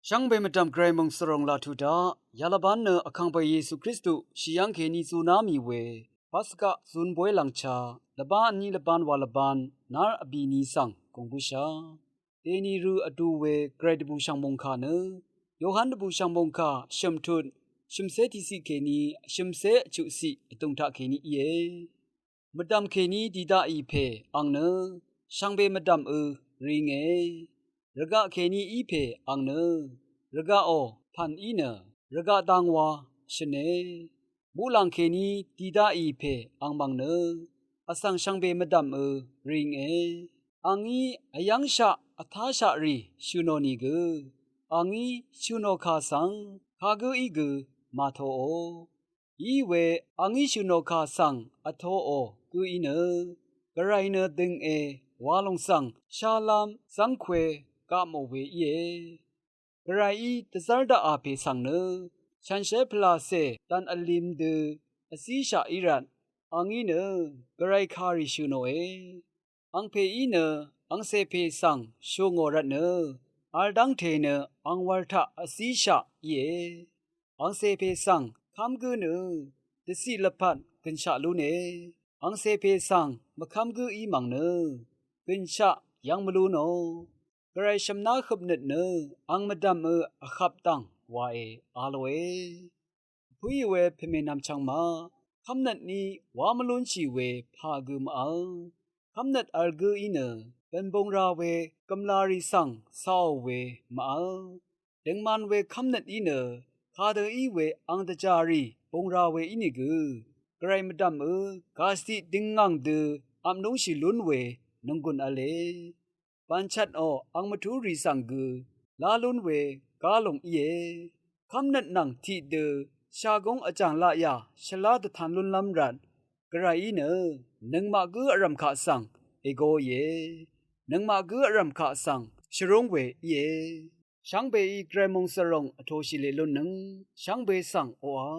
ช่างเบมดำเกรมงสรงลาทุดายาลาบันเนออคังไปเยซูคริสต์ชิยังเคนีซูนามีเวปัสกะซุนบวยหลังชาละบ้านนี้ละบ้านวาละบ้านนาอบีนีสังกงบุชาเตนีรูอดูเวเกรดบูชังมงคาเนโยฮันดบูชังมงคาชิมทุนชิมเซติสิเคนีชิมเซจุสิตุงทะเคนีเยมดำเคนีดีดาอีเพอังเนช่างเบมดำริงเอระกะเคนีอีเพอังเนระกะโอพันอีเนระกะตังวาชเนมูลังเคนีดีดาอีเพอังบังเนอสังช่างเบมดำริงเออังอีอยังชะอัทาชะรีชูโนนีกอังอีชูโนคาสังคากุอีกมาโทโออีเวอังอีชูโนคาสังอัทโทโอกุอีเนกระไรเนดึงวาลงสังชาลามสังเควกะโมเวเยกระไรอีตซาร์ดาอาเพสังเนฉันเชพลาเซตันอลิมเดอซีชาอิรันอังอีเนกระไรคาริชูโนอังเพอีเนอังเซเพสังโชงอรัตเนอัลดังเทเนอังวัลทะอซีชาเยอังเซเพสังคำกุเนตสิลพันกันชาลูเนอังเซเพสังมะคำกุอีมังเนกันชายังมลูโนกระไรชำนาขบเนตเนอังมดำอขับตังวาอาโลผู้ยเวเพเมนำชังมาคำนัดนี้วามลุนชีเวพากุมอัลคำนัดอัลกุอีเนเป็นบงราเวกำลาริสังสาวเวมาอัลเด็งมันเวคำนัดอีเนคาเดอีเวอังตจารีบงราเวอีนิกุกระไรมดำกาสติดิงงังเดอัมนุงชิลุนเวนงกุนอเลปันชัดอังมทุรีสังกุลาลุนเวกาลงเอคำนัดนังที่เดชากงอาจารย์ละยาชลาดทันลุนลำรันกระไรอีเนนึงมากุอรัมขาสังเอโกเยนังมากุอรัมขาสังชรงเวเยช่างเบอีเกรมงสรงอโทชิเลลุนนึงช่างเบสังโออา